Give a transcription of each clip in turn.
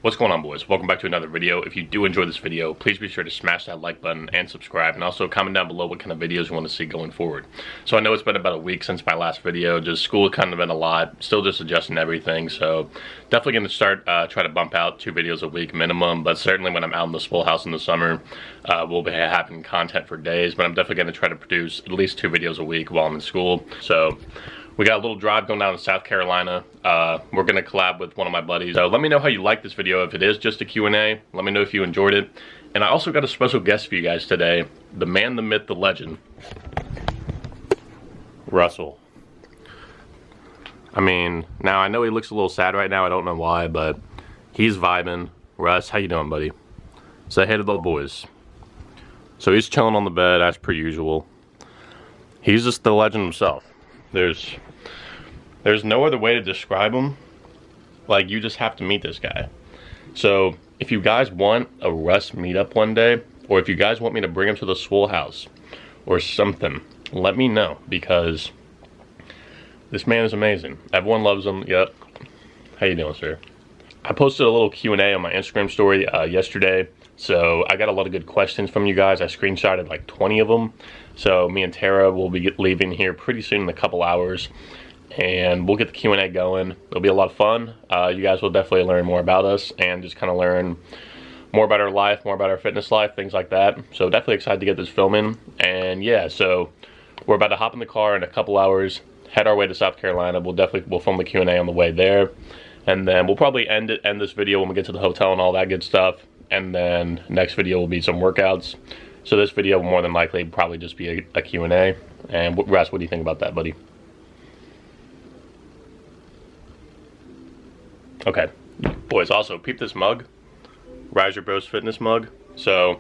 What's going on, boys? Welcome back to another video. If you do enjoy this video, please be sure to smash that like button and subscribe, and also comment down below what kind of videos you want to see going forward. So I know it's been about a week since my last video. Just school kind of been a lot, still just adjusting everything. So definitely going to start try to bump out 2 videos a week minimum, but certainly when I'm out in the Swole house in the summer, we'll be having content for days, but I'm definitely going to try to produce at least 2 videos a week while I'm in school. So we got a little drive going down to South Carolina. We're gonna collab with one of my buddies. So let me know how you like this video. If it is just a Q&A, let me know if you enjoyed it. And I also got a special guest for you guys today. The man, the myth, the legend. Russell. I mean, now I know he looks a little sad right now. I don't know why, but he's vibing. Russ, how you doing, buddy? Say hey to the boys. So he's chilling on the bed as per usual. He's just the legend himself. There's no other way to describe him. Like, you just have to meet this guy. So if you guys want a Russ meetup one day, or if you guys want me to bring him to the Swole house or something, let me know, because this man is amazing. Everyone loves him. Yep. How you doing, sir? I posted a little Q&A on my Instagram story yesterday. So I got a lot of good questions from you guys. I screenshotted like 20 of them. So me and Tara will be leaving here pretty soon in a couple hours, and we'll get the Q&A going. It'll be a lot of fun. You guys will definitely learn more about us and just kind of learn more about our life, more about our fitness life, things like that. So definitely excited to get this filming. And yeah, so we're about to hop in the car in a couple hours, head our way to South Carolina. We'll film the Q&A on the way there, and then we'll probably end this video when we get to the hotel and all that good stuff. And then next video will be some workouts. So this video will more than likely probably just be a Q&A. And Russ, what do you think about that, buddy? Okay. Boys, also peep this mug. Rise Your Bros Fitness mug. So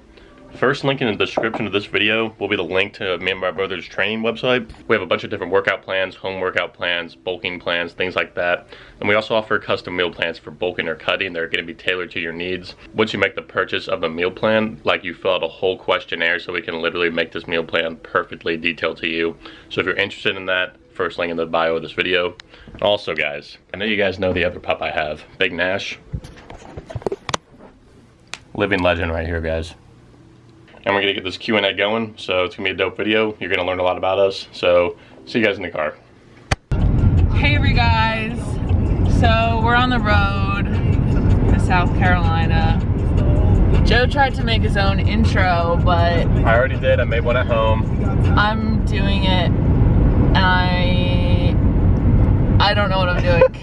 first link in the description of this video will be the link to me and my brother's training website. We have a bunch of different workout plans, home workout plans, bulking plans, things like that. And we also offer custom meal plans for bulking or cutting. They're going to be tailored to your needs. Once you make the purchase of a meal plan, like, you fill out a whole questionnaire, so we can literally make this meal plan perfectly detailed to you. So if you're interested in that, first link in the bio of this video. Also, guys, I know you guys know the other pup I have, Big Nash. Living legend right here, guys. And we're gonna get this Q&A going, so it's gonna be a dope video. You're gonna learn a lot about us, so see you guys in the car. Hey guys, so we're on the road to South Carolina. Joe tried to make his own intro, but I already did. I made one at home. I'm doing it, and I don't know what I'm doing.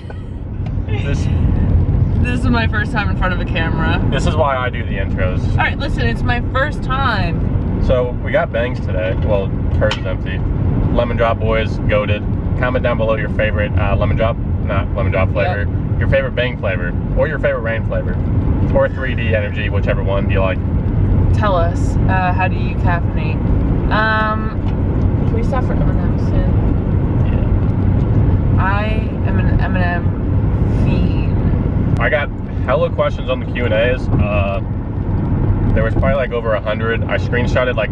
This is my first time in front of a camera. This is why I do the intros. All right, listen, it's my first time. So we got bangs today. Well, hers is empty. Lemon drop, boys, goated. Comment down below your favorite lemon drop flavor. Yep. Your favorite bang flavor, or your favorite rain flavor, or 3D energy, whichever one do you like. Tell us, how do you caffeinate? Can we stop for M&M's soon? Yeah. I am an M&M fiend. I got hella questions on the Q&As. There was probably like over 100. I screenshotted like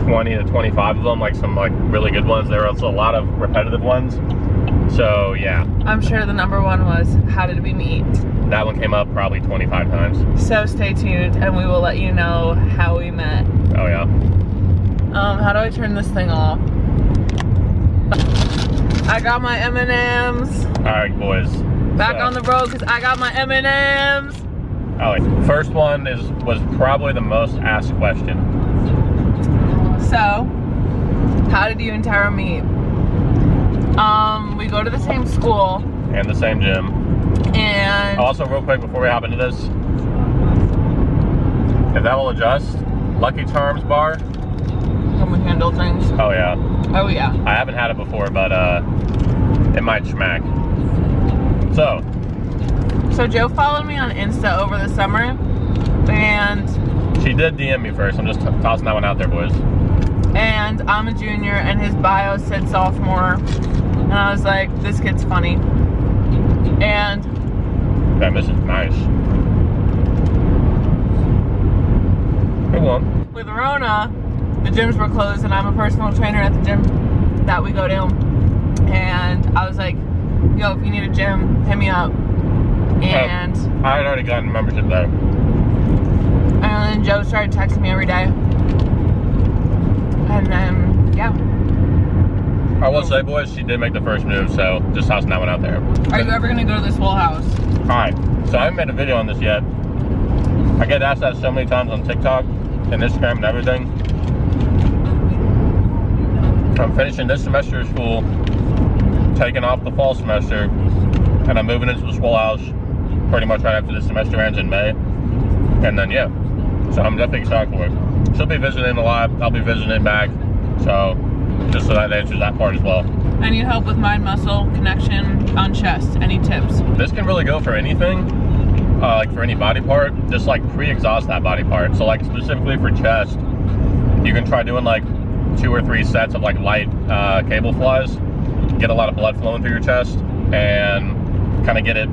20 to 25 of them, like some like really good ones. There were also a lot of repetitive ones. So yeah. I'm sure the number one was, how did we meet? That one came up probably 25 times. So stay tuned and we will let you know how we met. Oh yeah. How do I turn this thing off? I got my M&Ms. All right, boys. Back on the road because I got my M&Ms. Oh, first one was probably the most asked question. So, how did you and Tara meet? We go to the same school. And the same gym. And also, real quick before we hop into this, if that will adjust, Lucky Charms bar. Can we handle things? Oh yeah. Oh yeah. I haven't had it before, but it might smack. So Joe followed me on Insta over the summer, and she did DM me first. I'm just tossing that one out there, boys. And I'm a junior, and his bio said sophomore, and I was like, this kid's funny. And that miss is nice. Come on. With Rona, the gyms were closed, and I'm a personal trainer at the gym that we go to. And I was like, yo, if you need a gym, hit me up. And I had already gotten membership there. And then Joe started texting me every day. And then, yeah. I will say, boys, she did make the first move, so just tossing that one out there. Are you ever gonna go to this Swole house? Alright, so I haven't made a video on this yet. I get asked that so many times on TikTok and Instagram and everything. I'm finishing this semester of school, taking off the fall semester, and I'm moving into the Swole house pretty much right after this semester ends in May. And then, yeah, so I'm definitely excited for it. She'll be visiting a lot, I'll be visiting back, so just so that answers that part as well. I need help with mind muscle connection on chest. Any tips? This can really go for anything, like for any body part, just like pre-exhaust that body part. So like specifically for chest, you can try doing like 2 or 3 sets of like light cable flies, get a lot of blood flowing through your chest, and kind of get it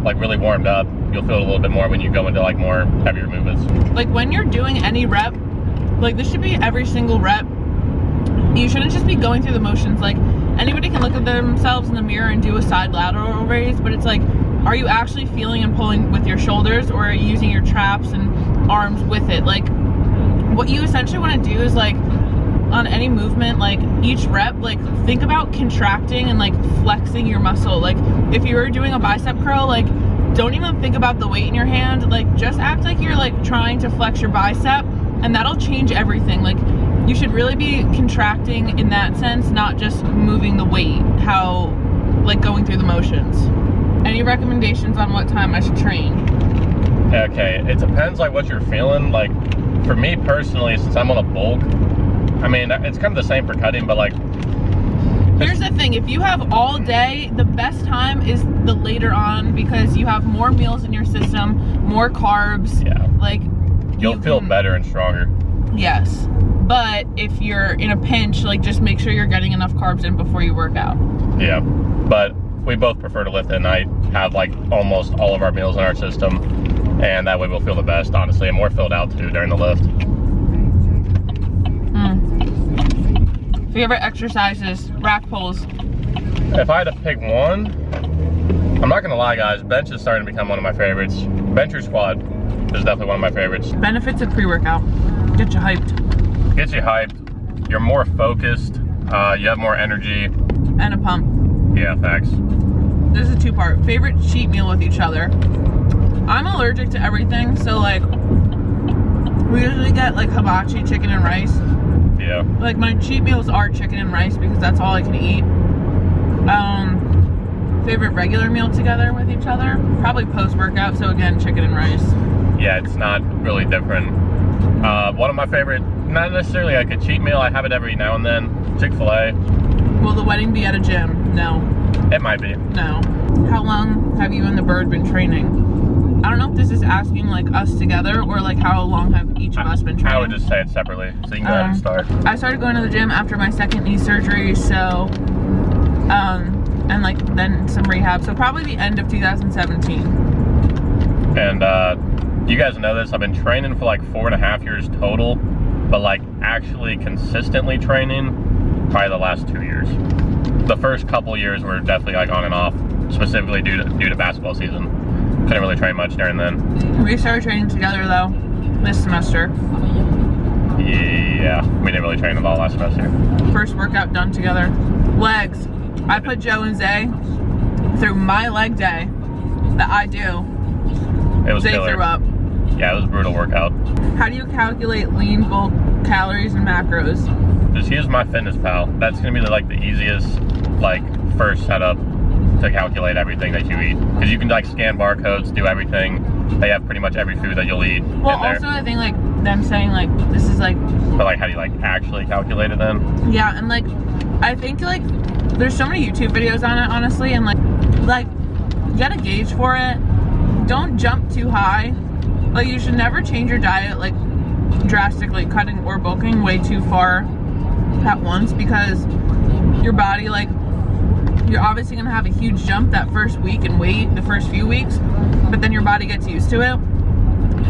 like really warmed up. You'll feel it a little bit more when you go into like more heavier movements. Like when you're doing any rep, like this should be every single rep. You shouldn't just be going through the motions. Like anybody can look at themselves in the mirror and do a side lateral raise, but it's like, are you actually feeling and pulling with your shoulders, or are you using your traps and arms with it? Like what you essentially want to do is like on any movement, like each rep, like think about contracting and like flexing your muscle. Like if you were doing a bicep curl, like don't even think about the weight in your hand, like just act like you're like trying to flex your bicep, and that'll change everything. Like you should really be contracting in that sense, not just moving the weight, how like going through the motions. Any recommendations on what time I should train? Okay, it depends like what you're feeling. Like for me personally, since I'm on a bulk, I mean, it's kind of the same for cutting, but like... Here's the thing, if you have all day, the best time is the later on, because you have more meals in your system, more carbs. Yeah. Like... You'll feel better and stronger. Yes. But if you're in a pinch, like just make sure you're getting enough carbs in before you work out. Yeah. But we both prefer to lift at night, have like almost all of our meals in our system, and that way we'll feel the best, honestly, and more filled out too during the lift. Favorite exercises, rack pulls. If I had to pick one, I'm not gonna lie guys, bench is starting to become one of my favorites. Bench or squat is definitely one of my favorites. Benefits of pre-workout, get you hyped. Gets you hyped, you're more focused, you have more energy. And a pump. Yeah, facts. This is a 2-part. Favorite cheat meal with each other. I'm allergic to everything, so like, we usually get like hibachi, chicken and rice. Yeah. Like my cheat meals are chicken and rice because that's all I can eat. Favorite regular meal together with each other? Probably post-workout, so again, chicken and rice. Yeah, it's not really different. One of my favorite, not necessarily like a cheat meal, I have it every now and then, Chick-fil-A. Will the wedding be at a gym? No. It might be. No. How long have you and the bird been training? I don't know if this is asking like us together or like how long have each of us been training. I would just say it separately, so you can go ahead and start. I started going to the gym after my second knee surgery, so, and like then some rehab, so probably the end of 2017. And you guys know this, I've been training for like 4.5 years total, but like actually consistently training, probably the last 2 years. The first couple years were definitely like on and off, specifically due to basketball season. Couldn't really train much during then. We started training together though, this semester. Yeah, we didn't really train at all last semester. First workout done together. Legs. I put Joe and Zay through my leg day that I do. It was Zay killer. threw up. Yeah, it was a brutal workout. How do you calculate lean bulk calories and macros? Just use MyFitnessPal. That's gonna be like the easiest like first setup to calculate everything that you eat, because you can like scan barcodes, do everything. They have pretty much every food that you'll eat Well, in there. also I think like them saying like this is like, but like how do you like actually calculate it then? yeah, and like I think like there's so many YouTube videos on it honestly, and like get a gauge for it. Don't jump too high. Like you should never change your diet like drastically, cutting or bulking way too far at once, because your body, like, you're obviously gonna have a huge jump that first week in weight, the first few weeks, but then your body gets used to it.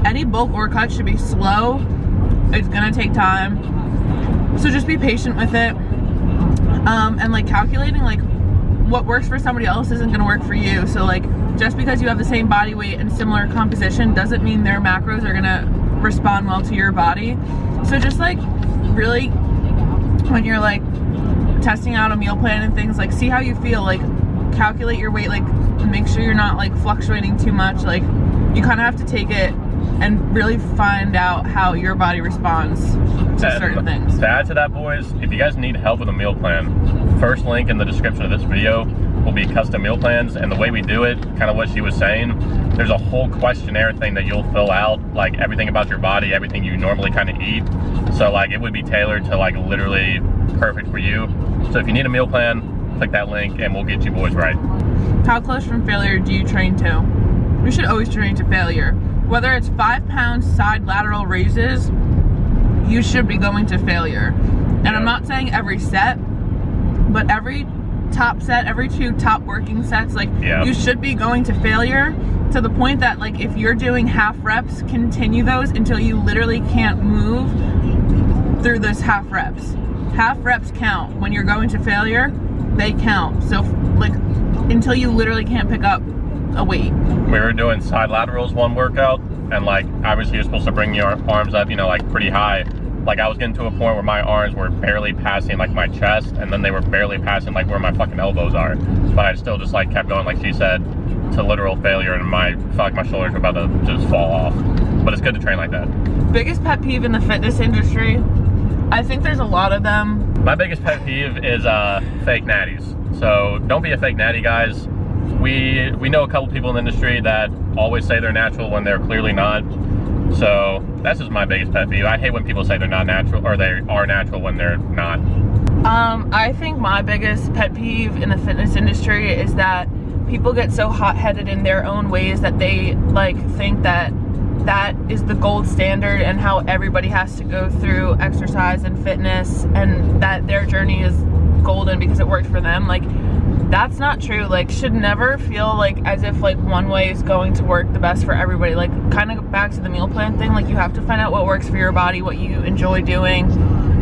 Any bulk or cut should be slow. It's gonna take time, so just be patient with it. And like calculating like what works for somebody else isn't gonna work for you, so like just because you have the same body weight and similar composition doesn't mean their macros are gonna respond well to your body. So just like really, when you're like testing out a meal plan and things, like see how you feel, like calculate your weight, like make sure you're not like fluctuating too much. Like you kind of have to take it and really find out how your body responds to certain things. To add to that, boys, if you guys need help with a meal plan, first link in the description of this video will be custom meal plans. And the way we do it, kind of what she was saying, there's a whole questionnaire thing that you'll fill out, like everything about your body, everything you normally kind of eat. So like it would be tailored to like literally perfect for you. So if you need a meal plan, click that link and we'll get you boys right. How close from failure do you train to? We should always train to failure. Whether it's 5-pound side lateral raises, you should be going to failure. And I'm not saying every set, but every top set, every 2 top working sets, like you should be going to failure, to the point that like if you're doing half reps, continue those until you literally can't move through those half reps. Half reps count. When you're going to failure, they count. So like until you literally can't pick up a weight. We were doing side laterals one workout, and like obviously you're supposed to bring your arms up, you know, like pretty high. Like I was getting to a point where my arms were barely passing like my chest, and then they were barely passing like where my fucking elbows are. But I still just like kept going, like she said, to literal failure, and I felt like my shoulders were about to just fall off. But it's good to train like that. Biggest pet peeve in the fitness industry? I think there's a lot of them. My biggest pet peeve is fake natties. So don't be a fake natty, guys. We know a couple people in the industry that always say they're natural when they're clearly not. So that's just my biggest pet peeve. I hate when people say they're not natural, or they are natural when they're not. I think my biggest pet peeve in the fitness industry is that people get so hot-headed in their own ways that they like think that that is the gold standard and how everybody has to go through exercise and fitness, and that their journey is golden because it worked for them. Like that's not true. Like should never feel like as if like one way is going to work the best for everybody. Like kind of back to the meal plan thing, like you have to find out what works for your body, what you enjoy doing.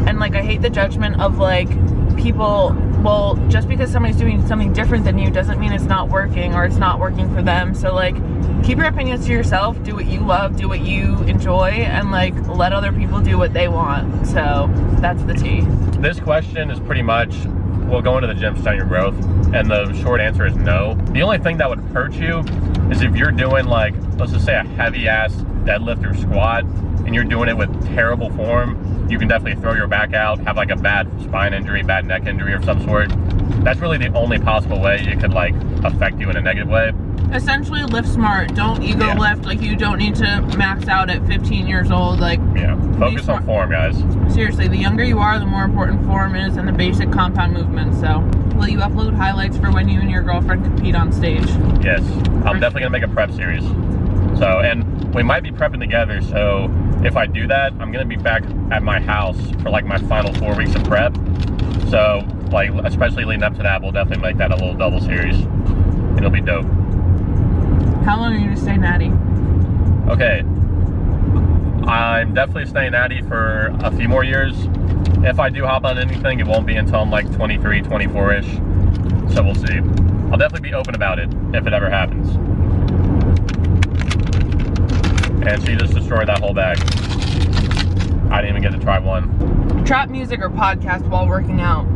And like I hate the judgment of like people, well, just because somebody's doing something different than you doesn't mean it's not working or it's not working for them. So like keep your opinions to yourself, do what you love, do what you enjoy, and like let other people do what they want. So that's the tea. This question is pretty much, will going to the gym stunt your growth? And the short answer is no. The only thing that would hurt you is if you're doing like, let's just say a heavy ass deadlift or squat, and you're doing it with terrible form. You can definitely throw your back out, have like a bad spine injury, bad neck injury of some sort. That's really the only possible way it could like affect you in a negative way. Essentially lift smart, don't ego lift. Like you don't need to max out at 15 years old. Like focus on form, guys. Seriously, the younger you are, the more important form is, and the basic compound movements. So will you upload highlights for when you and your girlfriend compete on stage? Yes, I'm definitely gonna make a prep series. So, and we might be prepping together, so if I do that, I'm gonna be back at my house for like my final 4 weeks of prep. So like, especially leading up to that, we'll definitely make that a little double series. It'll be dope. How long are you gonna stay natty? Okay, I'm definitely staying natty for a few more years. If I do hop on anything, it won't be until I'm like 23, 24-ish. So we'll see. I'll definitely be open about it if it ever happens. And she just destroyed that whole bag. I didn't even get to try one. Trap music or podcast while working out?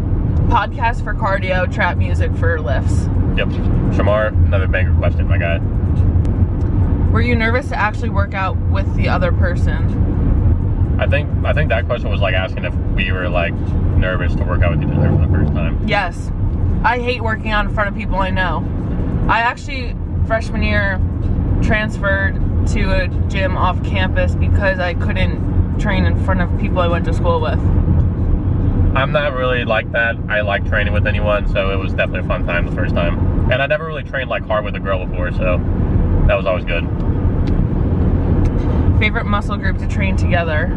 Podcast for cardio, trap music for lifts. Yep. Shamar, another banger question, my guy. Were you nervous to actually work out with the other person? I think that question was like asking if we were like nervous to work out with each other for the first time. Yes. I hate working out in front of people I know. I actually, freshman year, transferred to a gym off campus because I couldn't train in front of people I went to school with. I'm not really like that. I like training with anyone, so it was definitely a fun time the first time. And I never really trained like hard with a girl before, so that was always good. Favorite muscle group to train together?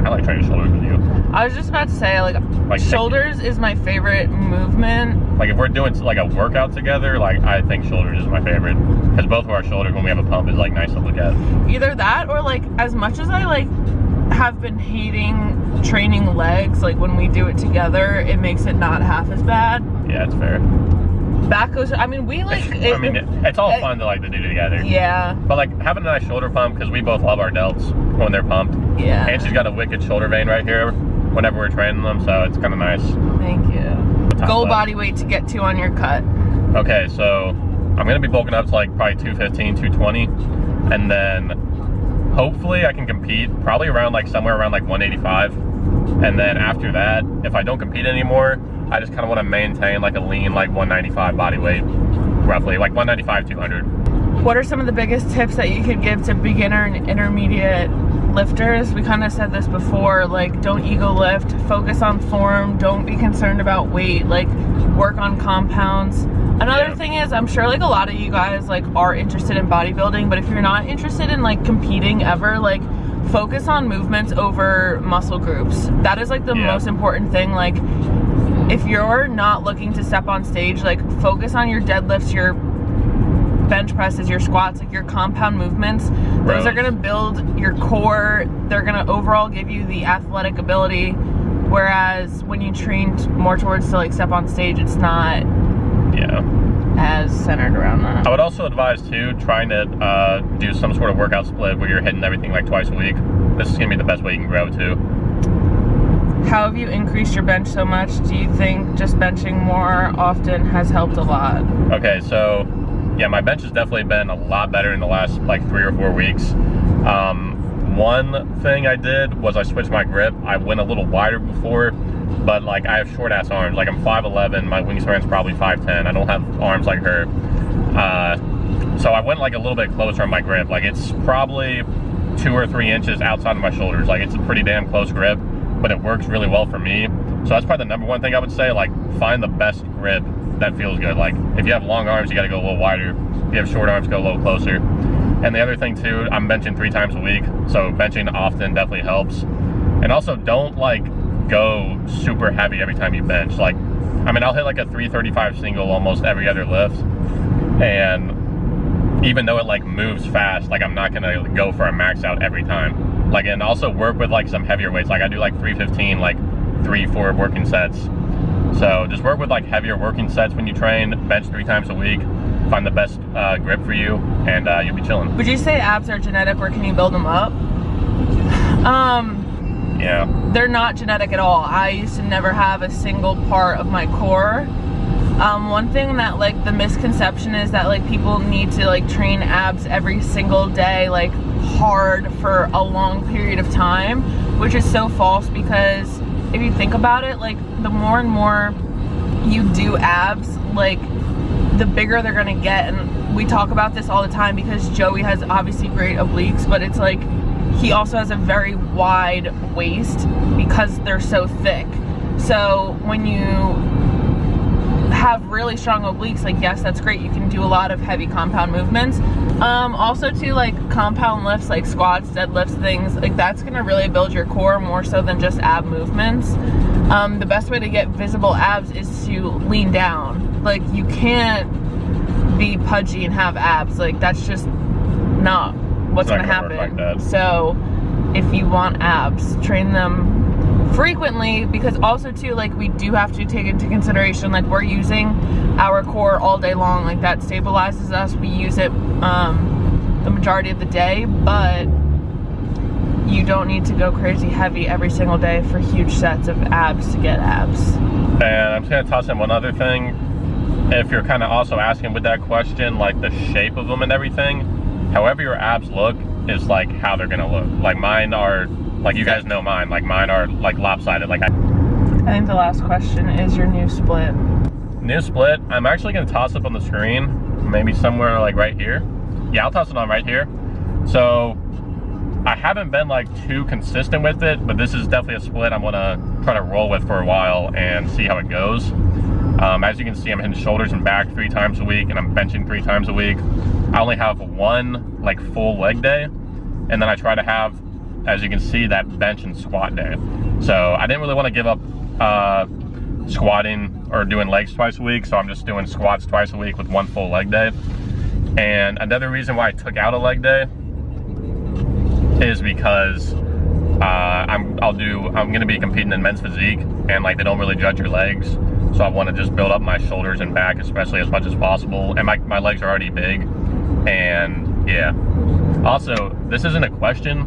I like training shoulders with you. I was just about to say, like shoulders is my favorite movement. Like if we're doing like a workout together, like I think shoulders is my favorite. Because both of our shoulders when we have a pump is like nice to look at. Either that or like, as much as I like have been hating training legs, like when we do it together, it makes it not half as bad. Yeah, it's fair. back goes, I mean, we like it, I mean, it's all fun to like to do together. Yeah. But like having a nice shoulder pump, because we both love our delts when they're pumped. Yeah. And she's got a wicked shoulder vein right here whenever we're training them, so it's kind of nice. Thank you. Goal body weight to get to on your cut. Okay, so I'm gonna be bulking up to like probably 215, 220, and then hopefully I can compete probably around like somewhere around like 185. And then after that, if I don't compete anymore, I just kind of want to maintain like a lean like 195 body weight, roughly like 195, 200. What are some of the biggest tips that you could give to beginner and intermediate lifters? We kind of said this before, like don't ego lift, focus on form, don't be concerned about weight, like work on compounds. Another thing is, I'm sure like a lot of you guys like are interested in bodybuilding, but if you're not interested in like competing ever, like focus on movements over muscle groups. That is like the most important thing. Like if you're not looking to step on stage, like focus on your deadlifts, your bench presses, your squats, like your compound movements. Those are gonna build your core. They're gonna overall give you the athletic ability. Whereas when you train more towards to like step on stage, it's not as centered around that. I would also advise too, trying to do some sort of workout split where you're hitting everything like twice a week. This is gonna be the best way you can grow too. How have you increased your bench so much? Do you think just benching more often has helped a lot? Okay, so yeah, my bench has definitely been a lot better in the last like 3 or 4 weeks. One thing I did was I switched my grip. I went a little wider before, but like I have short ass arms. Like I'm 5'11", my wingspan's probably 5'10". I don't have arms like her. So I went like a little bit closer on my grip. Like it's probably 2 or 3 inches outside of my shoulders. Like it's a pretty damn close grip, but it works really well for me. So that's probably the #1 thing I would say, like find the best grip that feels good. Like if you have long arms, you gotta go a little wider. If you have short arms, go a little closer. And the other thing too, I'm benching 3 times a week. So benching often definitely helps. And also don't like go super heavy every time you bench. Like, I mean, I'll hit like a 335 single almost every other lift. And even though it like moves fast, like I'm not gonna go for a max out every time. Like, and also work with like some heavier weights. Like I do like 315, like 3-4 working sets. So just work with like heavier working sets when you train, bench 3 times a week, find the best grip for you, and you'll be chilling. Would you say abs are genetic, or can you build them up? Yeah. They're not genetic at all. I used to never have a single part of my core. One thing that like the misconception is that like people need to like train abs every single day, like hard for a long period of time, which is so false, because if you think about it, like the more and more you do abs, like the bigger they're gonna get. And we talk about this all the time because Joey has obviously great obliques, but it's like he also has a very wide waist because they're so thick. So when you have really strong obliques, like yes, that's great, you can do a lot of heavy compound movements. Also too, like compound lifts, like squats, deadlifts, things like that's gonna really build your core more so than just ab movements. The best way to get visible abs is to lean down. Like you can't be pudgy and have abs. Like that's just not what's gonna happen. Like so if you want abs, train them frequently, because also too, like we do have to take into consideration, like we're using our core all day long, like that stabilizes us. We use it the majority of the day, but you don't need to go crazy heavy every single day for huge sets of abs to get abs. And I'm just gonna toss in one other thing. If you're kind of also asking with that question, like the shape of them and everything, however your abs look is like how they're gonna look. Like mine are, like you guys know mine, like mine are like lopsided. Like I think the last question is your new split. New split, I'm actually gonna toss up on the screen, maybe somewhere like right here. Yeah, I'll toss it on right here. So I haven't been like too consistent with it, but this is definitely a split I'm gonna try to roll with for a while and see how it goes. As you can see, I'm hitting shoulders and back 3 times a week, and I'm benching 3 times a week. I only have 1 like full leg day, and then I try to have, as you can see, that bench and squat day. So I didn't really want to give up squatting or doing legs twice a week, so I'm just doing squats twice a week with 1 full leg day. And another reason why I took out a leg day is because I'm gonna be competing in men's physique, and like they don't really judge your legs. So I want to just build up my shoulders and back, especially as much as possible. And my legs are already big. And yeah. Also, this isn't a question,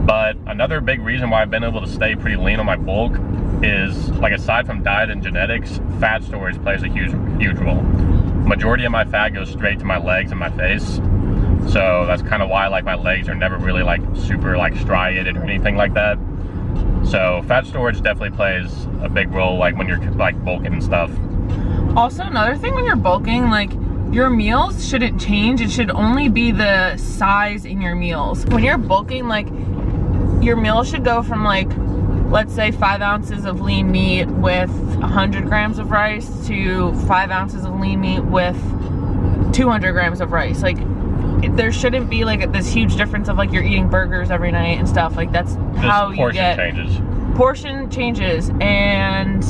but another big reason why I've been able to stay pretty lean on my bulk is, like, aside from diet and genetics, fat storage plays a huge role. Majority of my fat goes straight to my legs and my face. So that's kind of why, like, my legs are never really like super like striated or anything like that. So fat storage definitely plays a big role, like when you're like bulking and stuff. Also, another thing when you're bulking, like, your meals shouldn't change. It should only be the size in your meals. When you're bulking, like, your meal should go from, like, let's say 5 ounces of lean meat with 100 grams of rice to 5 ounces of lean meat with 200 grams of rice. Like, there shouldn't be like this huge difference of like you're eating burgers every night and stuff. Like, that's how you get portion changes, and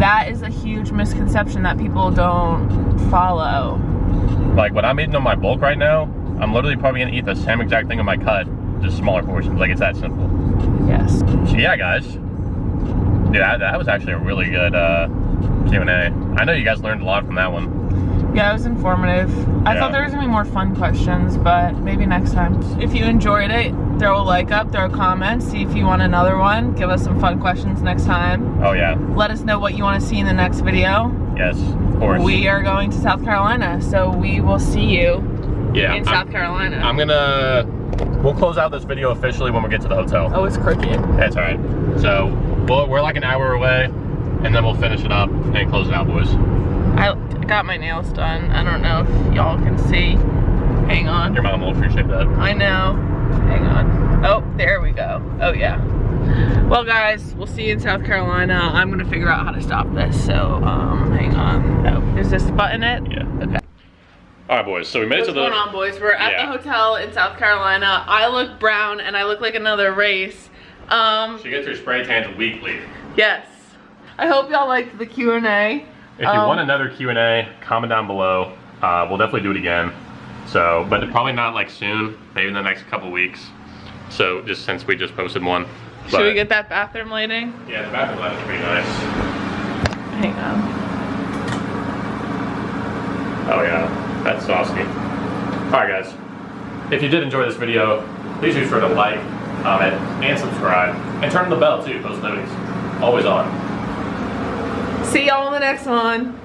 that is a huge misconception that people don't follow. Like, when I'm eating on my bulk right now, I'm literally probably gonna eat the same exact thing in my cut, just smaller portions. Like, it's that simple. Yes. So yeah, guys, dude, that was actually a really good Q&A. I know you guys learned a lot from that one. Yeah, it was informative. I thought there was gonna be more fun questions, but maybe next time. If you enjoyed it, throw a like up, throw a comment, see if you want another one. Give us some fun questions next time. Oh yeah. Let us know what you want to see in the next video. Yes, of course. We are going to South Carolina, so we will see you in South Carolina. We'll close out this video officially when we get to the hotel. Oh, it's crooked. That's all right. So we're like an hour away, and then we'll finish it up and close it out, boys. I got my nails done. I don't know if y'all can see. Hang on. Your mom will appreciate that. I know. Hang on. Oh, there we go. Oh, yeah. Well, guys, we'll see you in South Carolina. I'm going to figure out how to stop this, so hang on. Oh, is this button it? Yeah. Okay. All right, boys. So we made it to the... What's going on, boys? We're at the hotel in South Carolina. I look brown, and I look like another race. She gets her spray tans weekly. Yes. I hope y'all liked the Q&A. If you want another Q&A, comment down below. We'll definitely do it again. So, but probably not like soon, maybe in the next couple weeks. So, just since we just posted one. Should we get that bathroom lighting? Yeah, the bathroom lighting's pretty nice. Hang on. Oh yeah, that's saucy. Alright guys, if you did enjoy this video, please be sure to like, comment, and subscribe. And turn on the bell too, post notifications. Always on. See y'all in the next one.